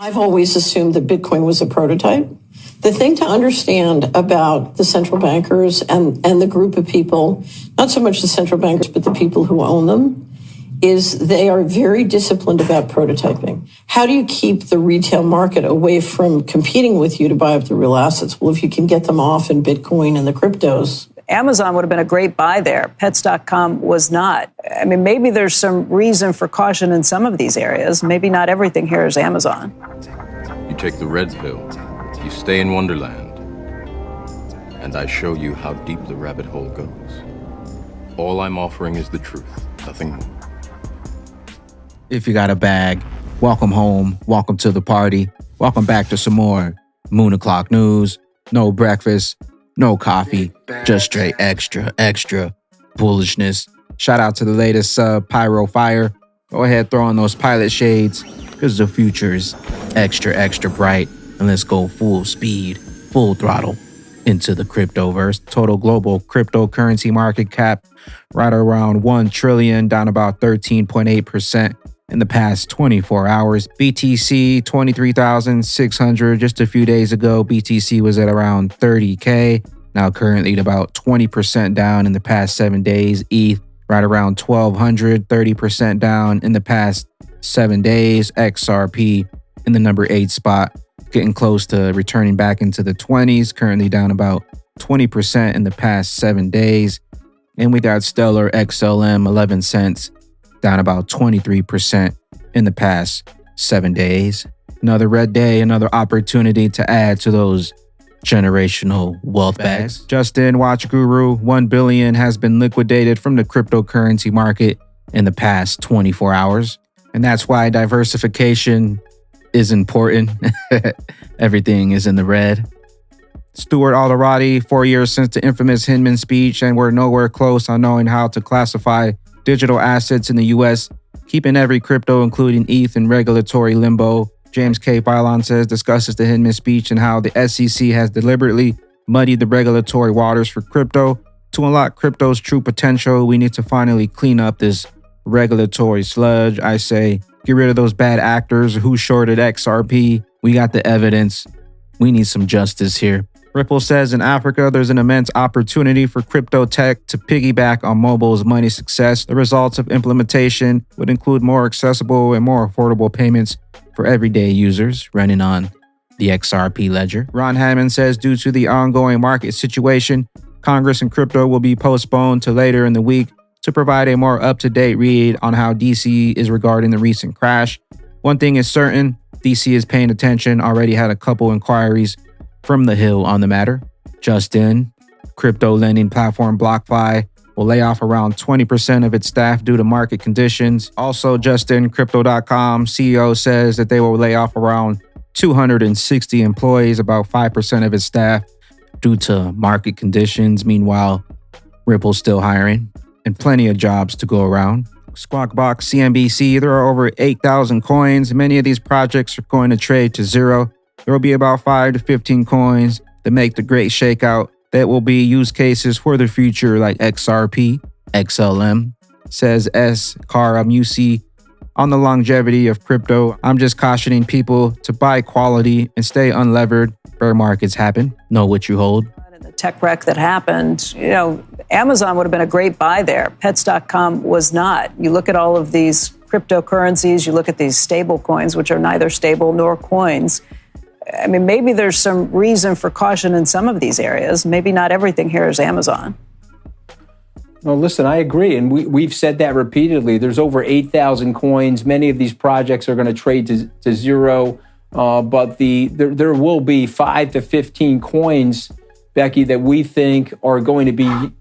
I've always assumed that Bitcoin was a prototype. The thing to understand about the central bankers and the group of people, not so much the central bankers, but the people who own them, is they are very disciplined about prototyping. How do you keep the retail market away from competing with you to buy up the real assets? Well, if you can get them off in Bitcoin and the cryptos. Amazon would have been a great buy there. Pets.com was not. I mean, maybe there's some reason for caution in some of these areas. Maybe not everything here is Amazon. You take the red pill, you stay in Wonderland, and I show you how deep the rabbit hole goes. All I'm offering is the truth, nothing more. If you got a bag, welcome home, welcome to the party, welcome back to some more Moon O'Clock News. No breakfast, no coffee, just straight extra bullishness. Shout out to the latest Pyro Fire. Go ahead, throw on those pilot shades, because the future is extra bright. And let's go full speed, full throttle into the cryptoverse. Total global cryptocurrency market cap right around 1 trillion, down about 13.8% in the past 24 hours. BTC 23,600. Just a few days ago, BTC was at around 30K. Now currently at about 20% down in the past 7 days. ETH right around 1,200, 30% down in the past 7 days. XRP in the number 8 spot, getting close to returning back into the 20s, currently down about 20% in the past 7 days. And we got Stellar XLM 11 cents, down about 23% in the past 7 days. Another red day, another opportunity to add to those generational wealth bags. Just in, watch guru, 1 billion has been liquidated from the cryptocurrency market in the past 24 hours. And that's why diversification is important. Everything is in the red. Stuart Alderati, 4 years since the infamous Hinman speech, and we're nowhere close on knowing how to classify digital assets in the U.S., keeping every crypto, including ETH, in regulatory limbo. James K. Filon says, discusses the Hinman speech and how the SEC has deliberately muddied the regulatory waters for crypto. To unlock crypto's true potential, we need to finally clean up this regulatory sludge. I say, get rid of those bad actors who shorted XRP. We got the evidence. We need some justice here. Ripple says in Africa, there's an immense opportunity for crypto tech to piggyback on mobile's money success. The results of implementation would include more accessible and more affordable payments for everyday users running on the XRP ledger. Ron Hammond says due to the ongoing market situation, Congress and crypto will be postponed to later in the week to provide a more up-to-date read on how DC is regarding the recent crash. One thing is certain, DC is paying attention, already had a couple inquiries from the Hill on the matter. Just in, crypto lending platform BlockFi will lay off around 20% of its staff due to market conditions. Also, just in, Crypto.com CEO says that they will lay off around 260 employees, about 5% of its staff, due to market conditions. Meanwhile, Ripple's still hiring and plenty of jobs to go around. Squawkbox CNBC, there are over 8,000 coins. Many of these projects are going to trade to zero. There will be about 5 to 15 coins that make the great shakeout that will be use cases for the future, like XRP, XLM, says S. Karamusi. On the longevity of crypto, I'm just cautioning people to buy quality and stay unlevered. Bear markets happen. Know what you hold. The tech wreck that happened, Amazon would have been a great buy there. Pets.com was not. You look at all of these cryptocurrencies, you look at these stable coins, which are neither stable nor coins. I mean, maybe there's some reason for caution in some of these areas. Maybe not everything here is Amazon. Well, listen, I agree. And we've said that repeatedly. There's over 8,000 coins. Many of these projects are going to trade to zero. But there will be 5 to 15 coins, Becky, that we think are going to be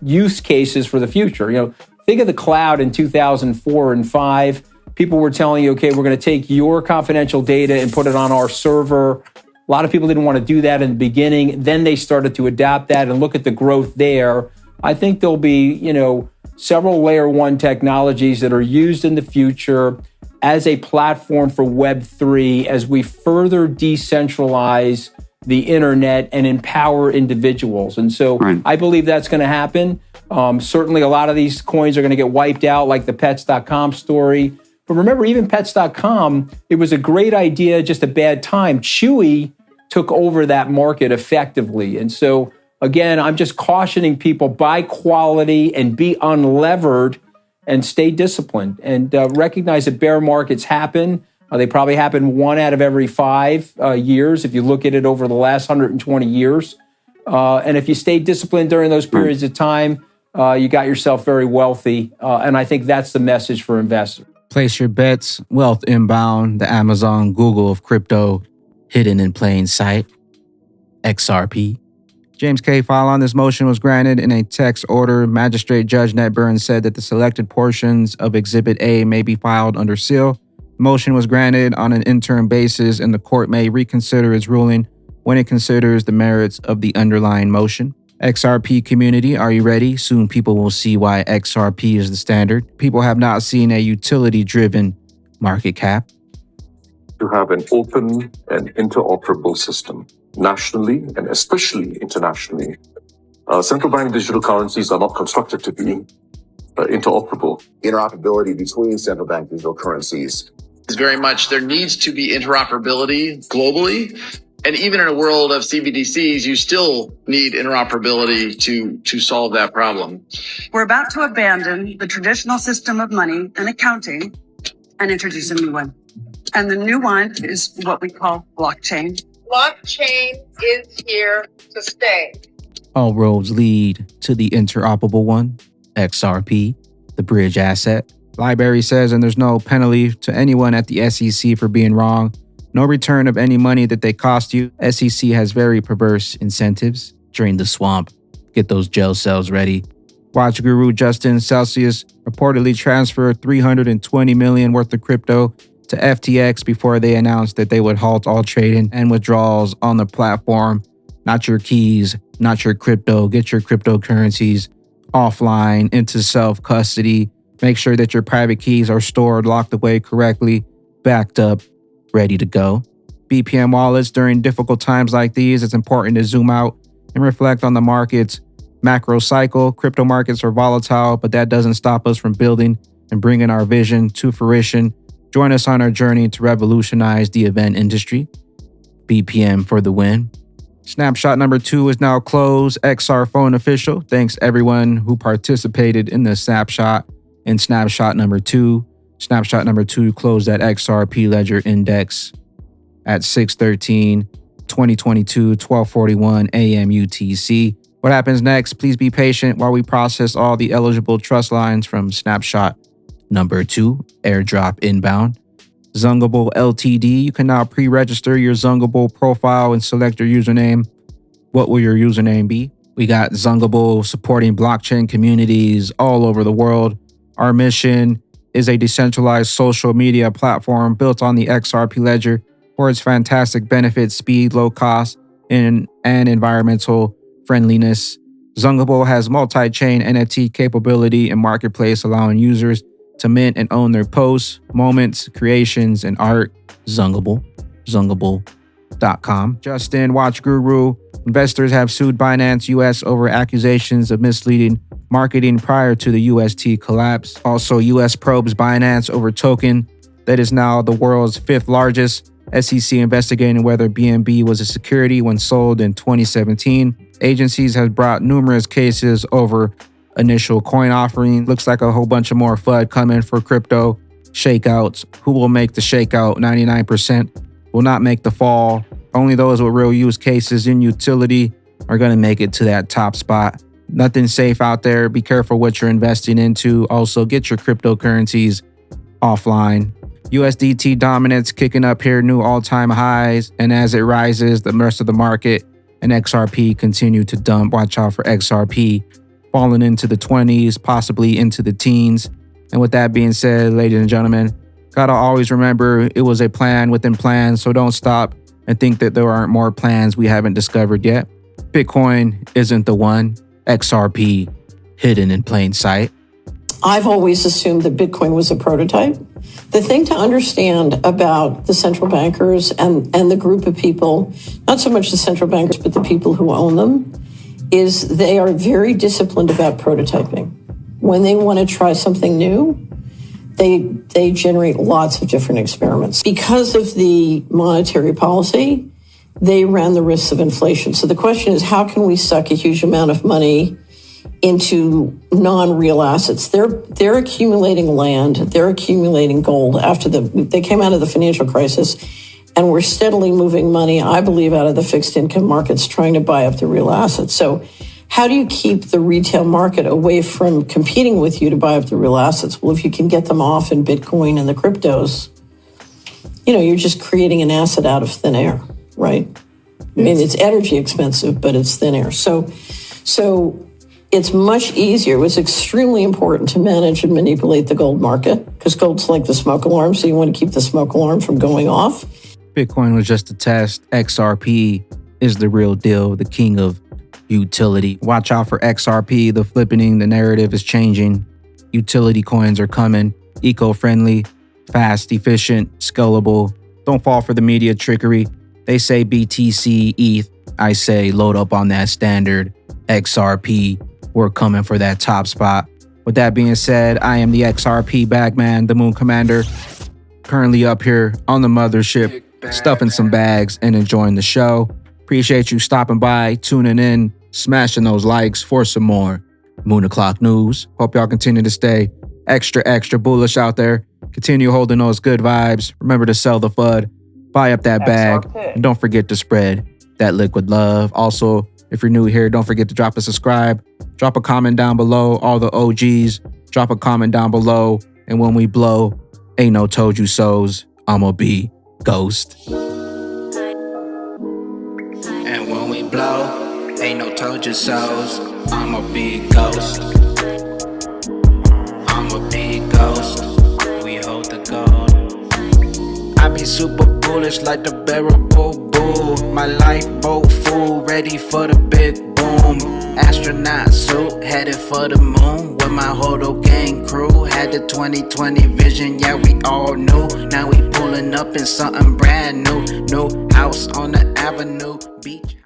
use cases for the future. Think of the cloud in 2004 and 5. People were telling you, okay, we're going to take your confidential data and put it on our server. A lot of people didn't want to do that in the beginning. Then they started to adopt that and look at the growth there. I think there'll be, several layer 1 technologies that are used in the future as a platform for Web3 as we further decentralize the internet and empower individuals. And so I believe that's going to happen. Certainly a lot of these coins are going to get wiped out, like the Pets.com story. But remember, even Pets.com, it was a great idea, just a bad time. Chewy took over that market effectively. And so, again, I'm just cautioning people, buy quality and be unlevered and stay disciplined. And recognize that bear markets happen. They probably happen 1 out of every 5 years if you look at it over the last 120 years. And if you stay disciplined during those periods of time, you got yourself very wealthy. And I think that's the message for investors. Place your bets, wealth inbound, the Amazon, Google of crypto, hidden in plain sight. XRP. James K. file on this motion was granted in a text order. Magistrate Judge Ned Burns said that the selected portions of Exhibit A may be filed under seal. The motion was granted on an interim basis, and the court may reconsider its ruling when it considers the merits of the underlying motion. XRP community, are you ready? Soon people will see why XRP is the standard. People have not seen a utility-driven market cap. To have an open and interoperable system, nationally and especially internationally. Central bank digital currencies are not constructed to be interoperable. Interoperability between central bank digital currencies is very much, there needs to be interoperability globally. And even in a world of CBDCs, you still need interoperability to solve that problem. We're about to abandon the traditional system of money and accounting and introduce a new one. And the new one is what we call blockchain. Blockchain is here to stay. All roads lead to the interoperable one, XRP, the bridge asset. Library says, and there's no penalty to anyone at the SEC for being wrong. No return of any money that they cost you. SEC has very perverse incentives. Drain the swamp. Get those jail cells ready. Watch guru Justin Celsius reportedly transferred $320 million worth of crypto to FTX before they announced that they would halt all trading and withdrawals on the platform. Not your keys, not your crypto. Get your cryptocurrencies offline into self-custody. Make sure that your private keys are stored, locked away correctly, backed up, ready to go. BPM wallets during difficult times like these, it's important to zoom out and reflect on the market's macro cycle. Crypto markets are volatile, but that doesn't stop us from building and bringing our vision to fruition. Join us on our journey to revolutionize the event industry. BPM for the win. Snapshot number 2 is now closed. XR phone official. Thanks everyone who participated in the snapshot in snapshot number 2. Snapshot number 2 closed at XRP Ledger Index at 6/13, 2022, 12:41 a.m. UTC. What happens next? Please be patient while we process all the eligible trust lines from snapshot number 2, airdrop inbound. Xungible Ltd. You can now pre-register your Xungible profile and select your username. What will your username be? We got Xungible supporting blockchain communities all over the world. Our mission is a decentralized social media platform built on the XRP Ledger for its fantastic benefits, speed, low cost, and environmental friendliness. Xungible has multi-chain NFT capability and marketplace, allowing users to mint and own their posts, moments, creations, and art. Xungible. Xungible.com. Justin, watch guru. Investors have sued Binance US over accusations of misleading marketing prior to the UST collapse. Also, US probes Binance over token that is now the world's 5th largest. SEC investigating whether BNB was a security when sold in 2017. Agencies have brought numerous cases over initial coin offering. Looks like a whole bunch of more FUD coming for crypto shakeouts. Who will make the shakeout? 99% will not make the fall. Only those with real use cases in utility are going to make it to that top spot. Nothing safe out there. Be careful what you're investing into. Also, get your cryptocurrencies offline. USDT dominance kicking up here, new all-time highs. And as it rises, the rest of the market and XRP continue to dump. Watch out for XRP falling into the 20s, possibly into the teens. And with that being said, ladies and gentlemen, gotta always remember it was a plan within plans, so don't stop and think that there aren't more plans we haven't discovered yet. Bitcoin isn't the one. XRP hidden in plain sight. I've always assumed that Bitcoin was a prototype. The thing to understand about the central bankers and the group of people, not so much the central bankers, but the people who own them, is they are very disciplined about prototyping. When they want to try something new, they generate lots of different experiments. Because of the monetary policy, they ran the risks of inflation. So the question is, how can we suck a huge amount of money into non-real assets? They're accumulating land, they're accumulating gold after they came out of the financial crisis, and we're steadily moving money, I believe, out of the fixed income markets, trying to buy up the real assets. So how do you keep the retail market away from competing with you to buy up the real assets? Well, if you can get them off in Bitcoin and the cryptos, you're just creating an asset out of thin air, right? I mean, it's energy expensive, but it's thin air. So it's much easier. It was extremely important to manage and manipulate the gold market because gold's like the smoke alarm, so you want to keep the smoke alarm from going off. Bitcoin was just a test. XRP is the real deal, the king of utility. Watch out for XRP. The flippening, the narrative is changing. Utility coins are coming. Eco-friendly, fast, efficient, scalable. Don't fall for the media trickery. They say Btc-Eth. I say load up on that standard XRP. We're coming for that top spot. With that being said, I am the XRP Bagman, the Moon Commander. Currently up here on the mothership, stuffing some bags and enjoying the show. Appreciate you stopping by, tuning in, smashing those likes for some more Moon O'Clock News. Hope y'all continue to stay extra bullish out there. Continue holding those good vibes. Remember to sell the FUD, buy up that bag, and don't forget to spread that liquid love. Also, if you're new here, don't forget to drop a subscribe, drop a comment down below. All the OGs, drop a comment down below. And when we blow, ain't no told you so's, I'ma be ghost. And when we blow, ain't no told you so's, I'ma be ghost. I'ma be ghost. We hold the gold. I be super bullish like the bearable bull. My lifeboat full, ready for the big boom. Astronaut suit, headed for the moon. With my HODL gang crew, had the 2020 vision, yeah we all knew. Now we pulling up in something brand new. New house on the avenue, beach.